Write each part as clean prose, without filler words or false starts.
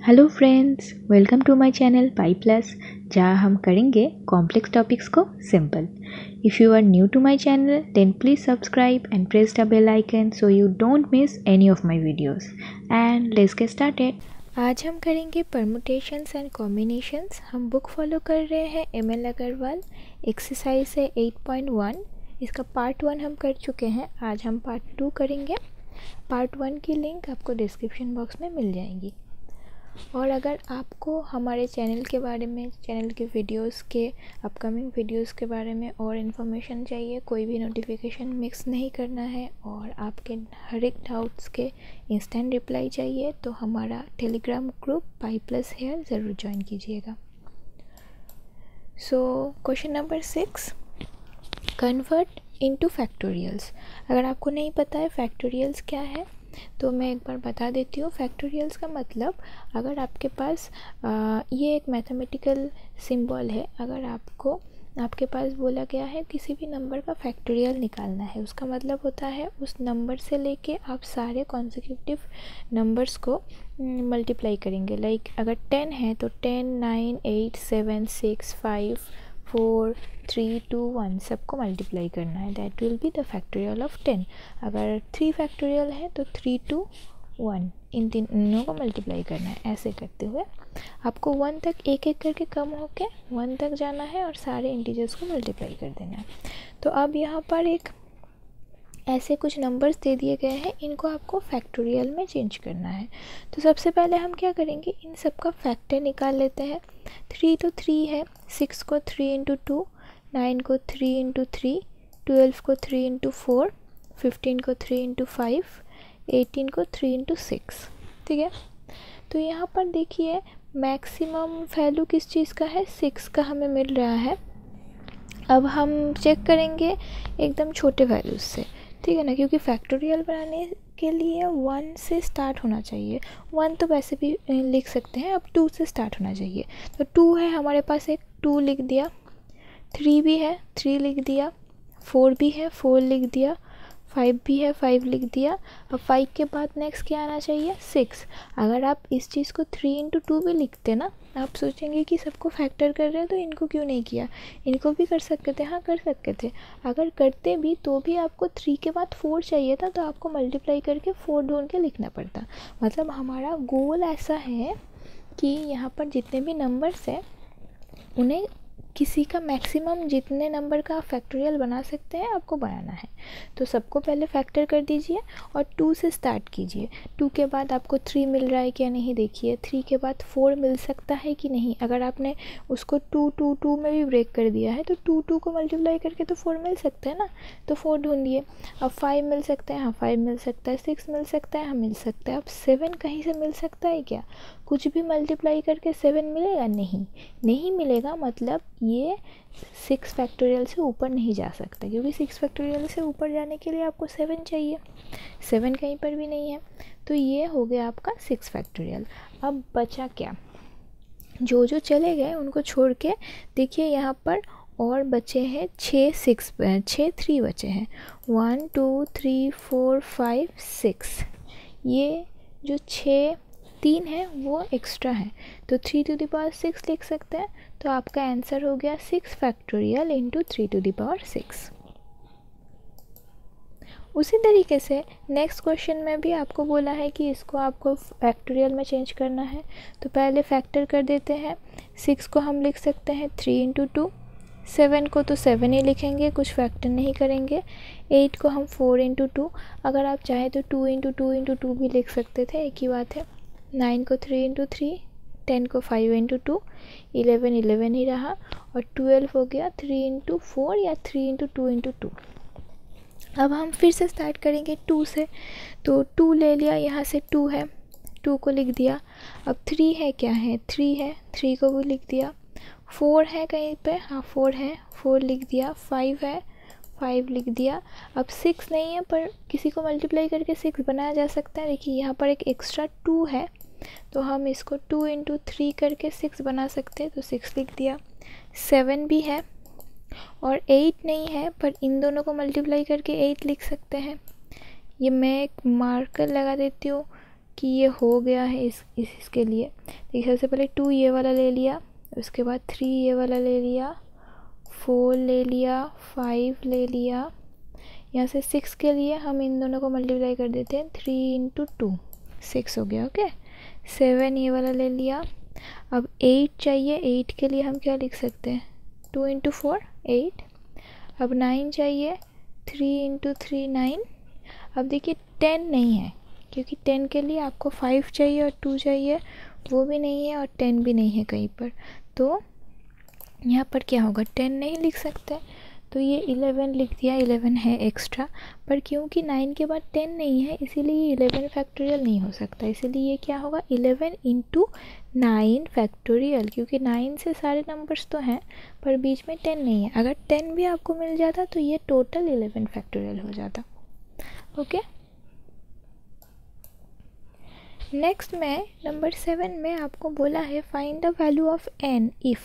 Hello friends, welcome to my channel Pi Plus, जहाँ हम करेंगे कॉम्प्लेक्स टॉपिक्स को simple. If you are new to my channel then please subscribe and press the bell icon so you don't miss any of my videos. And let's get started. आज हम करेंगे permutations and combinations. हम book follow कर रहे हैं ML Agarwal. Exercise है 8.1। इसका part 1 हम कर चुके हैं। आज हम पार्ट 2 करेंगे। पार्ट 1 की लिंक आपको डिस्क्रिप्शन बॉक्स में मिल जाएगी। और अगर आपको हमारे चैनल के बारे में, चैनल के वीडियोस के, अपकमिंग वीडियोस के बारे में और इन्फॉर्मेशन चाहिए, कोई भी नोटिफिकेशन मिक्स नहीं करना है और आपके हर एक डाउट्स के इंस्टेंट रिप्लाई चाहिए, तो हमारा Telegram group Pi Plus here ज़रूर ज्वाइन कीजिएगा। So question number 6, convert into factorials. अगर आपको नहीं पता है फैक्टोरियल्स क्या है तो मैं एक बार बता देती हूँ। फैक्टोरियल्स का मतलब, अगर आपके पास ये एक मैथमेटिकल सिंबल है। अगर आपके पास बोला गया है किसी भी नंबर का फैक्टोरियल निकालना है, उसका मतलब होता है उस नंबर से लेके आप सारे कॉन्सेक्यूटिव नंबर्स को मल्टीप्लाई करेंगे। लाइक अगर 10 है तो 10, 9, 8, 7, 6, 5, 4, 3, 2, 1 सबको मल्टीप्लाई करना है। That will be the factorial of 10। अगर 3 फैक्टोरियल है तो 3, 2, 1 इन तीनों को मल्टीप्लाई करना है। ऐसे करते हुए आपको 1 तक एक एक करके कम होके 1 तक जाना है और सारे इंटीजर्स को मल्टीप्लाई कर देना है। तो अब यहाँ पर एक ऐसे कुछ नंबर्स दे दिए गए हैं, इनको आपको फैक्टोरियल में चेंज करना है। तो सबसे पहले हम क्या करेंगे, इन सब का फैक्टर निकाल लेते हैं। 3 तो 3 है, 6 को 3 इंटू 2, 9 को 3 इंटू 3, 12 को 3 इंटू 4, 15 को 3 इंटू 5, 18 को 3 इंटू 6। ठीक है, तो यहाँ पर देखिए मैक्सिमम वैल्यू किस चीज़ का है, 6 का हमें मिल रहा है। अब हम चेक करेंगे एकदम छोटे वैल्यूज से, ठीक है ना, क्योंकि फैक्टोरियल बनाने के लिए 1 से स्टार्ट होना चाहिए। 1 तो वैसे भी लिख सकते हैं, अब 2 से स्टार्ट होना चाहिए। तो 2 है हमारे पास, एक 2 लिख दिया। 3 भी है, 3 लिख दिया। 4 भी है, 4 लिख दिया। 5 भी है, 5 लिख दिया। अब 5 के बाद नेक्स्ट क्या आना चाहिए, 6। अगर आप इस चीज़ को 3 इंटू 2 भी लिखते ना, आप सोचेंगे कि सबको फैक्टर कर रहे हैं तो इनको क्यों नहीं किया, इनको भी कर सकते थे। हाँ, कर सकते थे। अगर करते भी तो भी आपको 3 के बाद 4 चाहिए था, तो आपको मल्टीप्लाई करके 4 ढूंढ के लिखना पड़ता। मतलब हमारा गोल ऐसा है कि यहाँ पर जितने भी नंबर्स हैं उन्हें किसी का मैक्सिमम जितने नंबर का फैक्टोरियल बना सकते हैं आपको बनाना है। तो सबको पहले फैक्टर कर दीजिए और 2 से स्टार्ट कीजिए। 2 के बाद आपको 3 मिल रहा है क्या, नहीं देखिए। 3 के बाद 4 मिल सकता है कि नहीं। अगर आपने उसको 2, 2, 2 में भी ब्रेक कर दिया है तो 2, 2 को मल्टीप्लाई करके तो 4 मिल सकता है ना, तो 4 ढूंढिए। अब 5 मिल सकता है, हाँ 5 मिल सकता है। 6 मिल सकता है, हाँ मिल सकता है। अब 7 कहीं से मिल सकता है क्या, कुछ भी मल्टीप्लाई करके 7 मिलेगा, नहीं मिलेगा। मतलब ये 6 फैक्टोरियल से ऊपर नहीं जा सकता, क्योंकि 6 फैक्टोरियल से ऊपर जाने के लिए आपको 7 चाहिए। 7 कहीं पर भी नहीं है, तो ये हो गया आपका 6 फैक्टोरियल। अब बचा क्या, जो चले गए उनको छोड़ के देखिए यहाँ पर और बचे हैं 6 3 बचे हैं। 1 2 3 4 5 6। ये जो 6 3 है वो एक्स्ट्रा है, तो 3 टू द पावर 6 लिख सकते हैं। तो आपका आंसर हो गया 6 factorial into 3 to the power 6। उसी तरीके से नेक्स्ट क्वेश्चन में भी आपको बोला है कि इसको आपको फैक्टोरियल में चेंज करना है। तो पहले फैक्टर कर देते हैं। 6 को हम लिख सकते हैं 3 इंटू 2। 7 को तो 7 ही लिखेंगे, कुछ फैक्टर नहीं करेंगे। 8 को हम 4 इंटू 2, अगर आप चाहें तो 2 इंटू 2 इंटू 2 भी लिख सकते थे, एक ही बात है। 9 को 3 इंटू 3, 10 को 5 इंटू 2, 11 ही रहा। और 12 हो गया 3 इंटू 4 या 3 इंटू 2 इंटू 2। अब हम फिर से स्टार्ट करेंगे 2 से, तो 2 ले लिया, यहाँ से 2 है, 2 को लिख दिया। अब 3 है, क्या है, 3 है, 3 को भी लिख दिया। 4 है कहीं पे, हाँ 4 है, 4 लिख दिया। 5 है, 5 लिख दिया। अब 6 नहीं है, पर किसी को मल्टीप्लाई करके 6 बनाया जा सकता है। देखिए यहाँ पर एक एक्स्ट्रा 2 है, तो हम इसको 2 इंटू 3 करके 6 बना सकते हैं, तो 6 लिख दिया। 7 भी है, और 8 नहीं है, पर इन दोनों को मल्टीप्लाई करके 8 लिख सकते हैं। ये मैं एक मार्कर लगा देती हूँ कि ये हो गया है इसके लिए। देखिए सबसे पहले 2 ये वाला ले लिया, उसके बाद 3 ये वाला ले लिया, 4 ले लिया, 5 ले लिया, यहाँ से 6 के लिए हम इन दोनों को मल्टीप्लाई कर देते हैं, 3 × 2 6 हो गया। ओके, 7 ये वाला ले लिया। अब 8 चाहिए, 8 के लिए हम क्या लिख सकते हैं, 2 × 4 8। अब 9 चाहिए, 3 × 3 9। अब देखिए 10 नहीं है, क्योंकि 10 के लिए आपको 5 चाहिए और 2 चाहिए, वो भी नहीं है, और 10 भी नहीं है कहीं पर। तो यहाँ पर क्या होगा, 10 नहीं लिख सकते, तो ये 11 लिख दिया, 11 है एक्स्ट्रा। पर क्योंकि 9 के बाद 10 नहीं है, इसीलिए 11 फैक्टोरियल नहीं हो सकता। इसीलिए ये क्या होगा, 11 × 9 फैक्टोरियल, क्योंकि 9 से सारे नंबर्स तो हैं पर बीच में 10 नहीं है। अगर 10 भी आपको मिल जाता तो ये टोटल 11 फैक्टोरियल हो जाता। ओके, नेक्स्ट में नंबर 7 में आपको बोला है find the value of n if.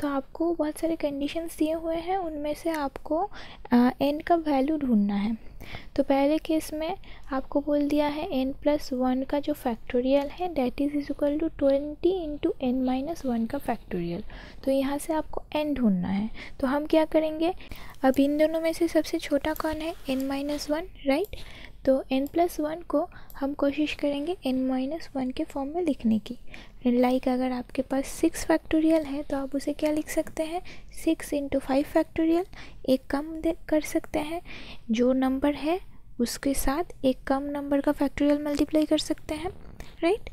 तो आपको बहुत सारे कंडीशंस दिए हुए हैं, उनमें से आपको n का वैल्यू ढूंढना है। तो पहले केस में आपको बोल दिया है n+1 का जो फैक्टोरियल है that is equal to 20 × n-1 का फैक्टोरियल। तो यहाँ से आपको n ढूंढना है। तो हम क्या करेंगे, अब इन दोनों में से सबसे छोटा कौन है, n-1, राइट। तो n+1 को हम कोशिश करेंगे n-1 के फॉर्म में लिखने की। लाइक अगर आपके पास 6 फैक्टोरियल है तो आप उसे क्या लिख सकते हैं, 6 × 5 फैक्टोरियल। एक कम कर सकते हैं, जो नंबर है उसके साथ एक कम नंबर का फैक्टोरियल मल्टीप्लाई कर सकते हैं, राइट।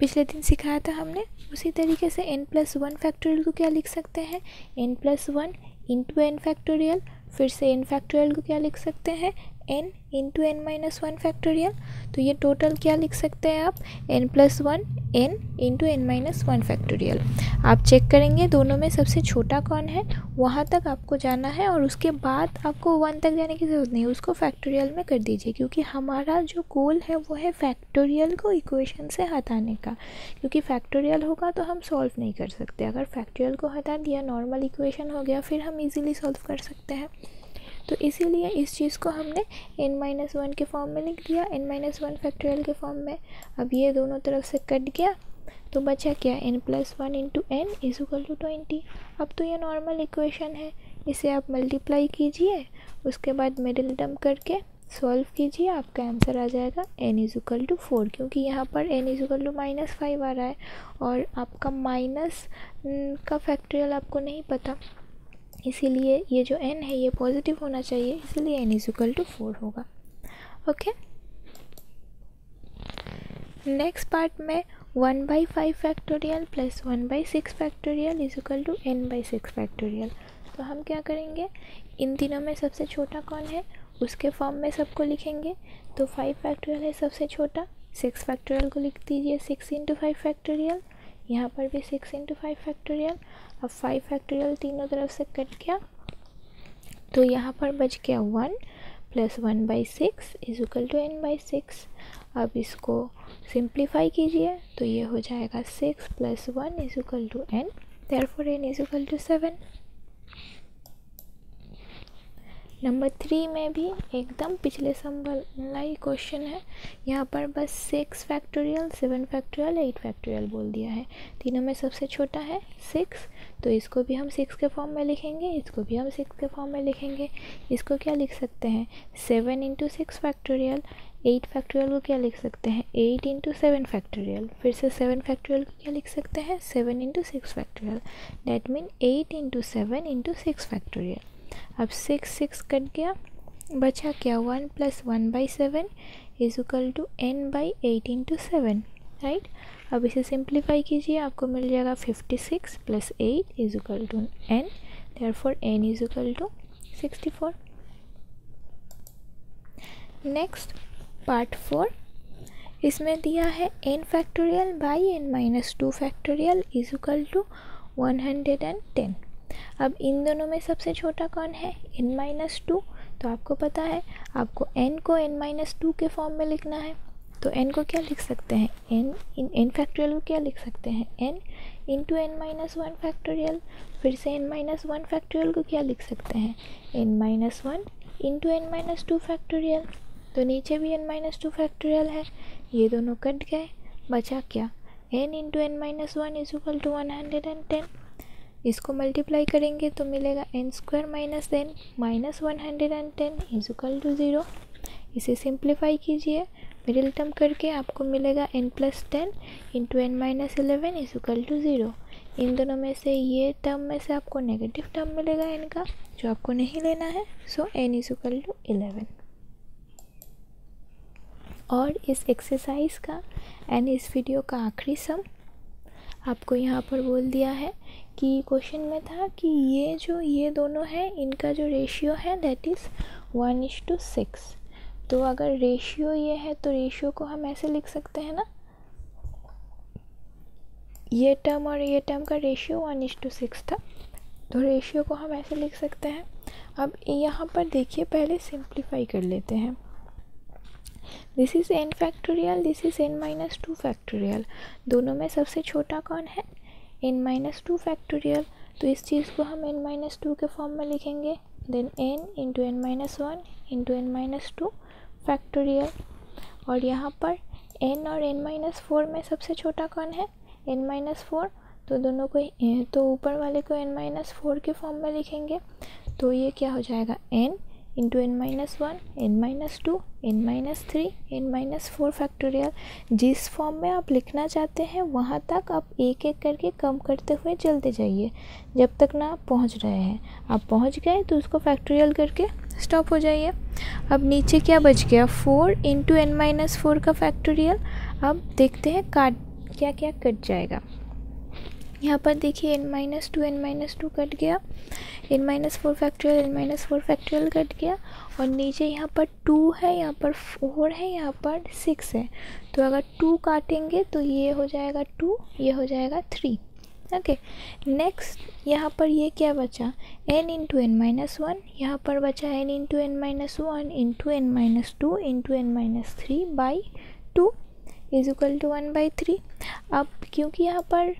पिछले दिन सिखाया था हमने। उसी तरीके से n+1 फैक्टोरियल को क्या लिख सकते हैं, n+1 × n फैक्टोरियल। फिर से n फैक्टोरियल को क्या लिख सकते हैं, n × n-1 फैक्टोरियल। तो ये टोटल क्या लिख सकते हैं आप, n+1 n × n-1 फैक्टोरियल। आप चेक करेंगे दोनों में सबसे छोटा कौन है, वहाँ तक आपको जाना है, और उसके बाद आपको 1 तक जाने की ज़रूरत नहीं, उसको फैक्टोरियल में कर दीजिए, क्योंकि हमारा जो गोल है वो है फैक्टोरियल को इक्वेशन से हटाने का। क्योंकि फैक्टोरियल होगा तो हम सॉल्व नहीं कर सकते, अगर फैक्टोरियल को हटा दिया नॉर्मल इक्वेशन हो गया, फिर हम इजीली सॉल्व कर सकते हैं। तो इसीलिए इस चीज़ को हमने n-1 के फॉर्म में लिख दिया, n-1 फैक्टोरियल के फॉर्म में। अब ये दोनों तरफ से कट गया, तो बचा क्या, n+1 × n = 20। अब तो ये नॉर्मल इक्वेशन है, इसे आप मल्टीप्लाई कीजिए, उसके बाद मिडिल टर्म करके सॉल्व कीजिए, आपका आंसर आ जाएगा n = 4। क्योंकि यहाँ पर n = -5 आ रहा है, और आपका माइनस का फैक्टोरियल आपको नहीं पता, इसीलिए ये जो n है ये पॉजिटिव होना चाहिए, इसलिए n = 4 होगा। ओके, नेक्स्ट पार्ट में 1/5 factorial plus 1/6 factorial = n/6 factorial. तो हम क्या करेंगे, इन तीनों में सबसे छोटा कौन है उसके फॉर्म में सबको लिखेंगे। तो 5 फैक्टोरियल है सबसे छोटा, 6 फैक्टोरियल को लिख दीजिए 6 × 5 फैक्टोरियल, यहाँ पर भी 6 × 5 फैक्टोरियल। अब 5 फैक्टोरियल तीनों तरफ से कट गया, तो यहाँ पर बच गया 1 + 1/6 = n/6। अब इसको सिंप्लीफाई कीजिए, तो ये हो जाएगा 6 + 1 = n, देयरफॉर n = 7। नंबर 3 में भी एकदम पिछले संभल ही क्वेश्चन है। यहाँ पर बस 6 फैक्टोरियल, 7 फैक्टोरियल, 8 फैक्टोरियल बोल दिया है। तीनों में सबसे छोटा है 6, तो इसको भी हम 6 के फॉर्म में लिखेंगे, इसको भी हम 6 के फॉर्म में लिखेंगे। इसको क्या लिख सकते हैं, 7 × 6 फैक्टोरियल। 8 फैक्टोरियल को क्या लिख सकते हैं, 8 × 7 फैक्टोरियल। फिर से 7 फैक्टोरियल को क्या लिख सकते हैं, 7 × 6 फैक्टोरियल। That mean 8 × 7 × 6 factorial. अब 6 कट गया, बचा क्या, 1 + 1/7 = n/8 × 7, राइट। अब इसे सिंप्लीफाई कीजिए, आपको मिल जाएगा 56 + 8 = n, therefore n = 64। Next part 4, इसमें दिया है n factorial by n-2 factorial = 110। अब इन दोनों में सबसे छोटा कौन है, n-2। तो आपको पता है आपको n को n-2 के फॉर्म में लिखना है, तो n को क्या लिख सकते हैं, n फैक्टोरियल को क्या लिख सकते हैं, n into n minus one factorial. फिर से n माइनस वन फैक्टोरियल को क्या लिख सकते हैं, n minus one into n minus two factorial. तो नीचे भी n माइनस टू फैक्टोरियल है, ये दोनों कट गए, बचा क्या, n into n minus one is equal to 110। इसको मल्टीप्लाई करेंगे तो मिलेगा n square minus n minus 110 is equal to 0। इसे सिंप्लीफाई कीजिए मिडिल टर्म करके, आपको मिलेगा n plus 10 into n minus 11 is equal to 0। इन दोनों में से ये टर्म में से आपको नेगेटिव टर्म मिलेगा n का, जो आपको नहीं लेना है। सो n इज इक्वल टू 11। और इस एक्सरसाइज का एंड इस वीडियो का आखिरी सम आपको यहाँ पर बोल दिया है कि क्वेश्चन में था कि ये दोनों हैं, इनका जो रेशियो है दैट इज़ 1:6। तो अगर रेशियो ये है तो रेशियो को हम ऐसे लिख सकते हैं ना, ये टर्म और ये टर्म का रेशियो 1:6 था, तो रेशियो को हम ऐसे लिख सकते हैं। अब यहाँ पर देखिए, पहले सिंप्लीफाई कर लेते हैं। This is n factorial, this is n minus two factorial. दोनों में सबसे छोटा कौन है, n माइनस टू फैक्टोरियल। तो इस चीज़ को हम n माइनस टू के फॉर्म में लिखेंगे, then n into n minus one into n minus two factorial. और यहाँ पर n और n माइनस फोर में सबसे छोटा कौन है, n माइनस फोर। तो दोनों को तो ऊपर वाले को n माइनस फोर के फॉर्म में लिखेंगे, तो ये क्या हो जाएगा, n into n minus one, n minus to, n minus three, n minus four factorial. जिस फॉर्म में आप लिखना चाहते हैं वहाँ तक आप एक एक करके कम करते हुए चलते जाइए, जब तक ना आप पहुँच रहे हैं। आप पहुँच गए तो उसको फैक्टोरियल करके स्टॉप हो जाइए। अब नीचे क्या बच गया, 4 इंटू n माइनस फोर का फैक्टोरियल। अब देखते हैं क्या क्या कट जाएगा। यहाँ पर देखिए n माइनस टू कट गया, n minus four factorial cut गया, और नीचे यहाँ पर 2 है, यहाँ पर 4 है, यहाँ पर 6 है। तो अगर 2 काटेंगे तो ये हो जाएगा 2, ये हो जाएगा 3। ओके, नेक्स्ट यहाँ पर ये क्या बचा, n into n minus one, यहाँ पर बचा n into n minus one into n minus two into n minus three by 2 is equal to 1/3। अब क्योंकि यहाँ पर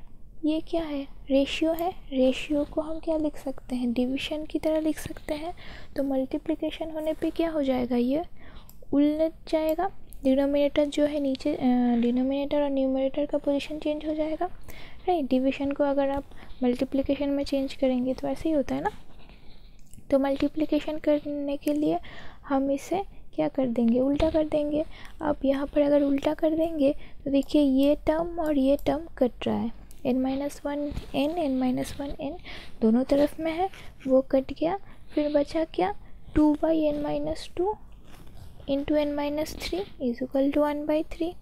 ये क्या है, रेशियो है, रेशियो को हम क्या लिख सकते हैं, डिवीज़न की तरह लिख सकते हैं। तो मल्टीप्लिकेशन होने पे क्या हो जाएगा, ये उलट जाएगा। डिनोमिनेटर जो है नीचे, डिनोमिनेटर और न्यूमरेटर का पोजीशन चेंज हो जाएगा, राइट। डिवीज़न को अगर आप मल्टीप्लिकेशन में चेंज करेंगे तो ऐसे ही होता है ना। तो मल्टीप्लिकेशन करने के लिए हम इसे क्या कर देंगे, उल्टा कर देंगे। अब यहाँ पर अगर उल्टा कर देंगे तो देखिए ये टर्म और ये टर्म कट रहा है, n माइनस वन n दोनों तरफ में है, वो कट गया। फिर बचा क्या, 2/n minus two into n minus three is equal to 1/3।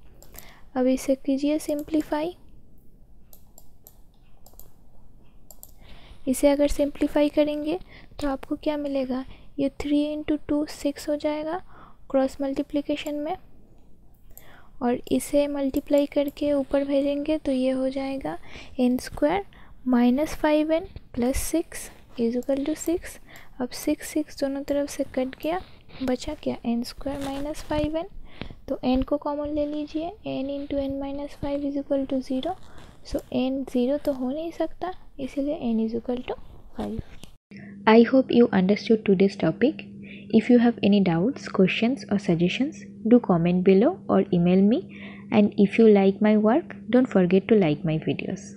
अब इसे कीजिए सिंप्लीफाई। इसे अगर सिंप्लीफाई करेंगे तो आपको क्या मिलेगा, ये 3 इंटू 2 6 हो जाएगा क्रॉस मल्टीप्लिकेशन में, और इसे मल्टीप्लाई करके ऊपर भेजेंगे तो ये हो जाएगा n square minus 5n plus 6 is equal to 6। अब 6 दोनों तरफ से कट गया, बचा क्या, n स्क्वायर माइनस 5n। तो n को कॉमन ले लीजिए, n into n minus 5 is equal to 0। So n 0 तो हो नहीं सकता, इसीलिए n is equal to 5। I hope you understood today's topic. If you have any doubts, questions or suggestions, do comment below or email me. And if you like my work, don't forget to like my videos.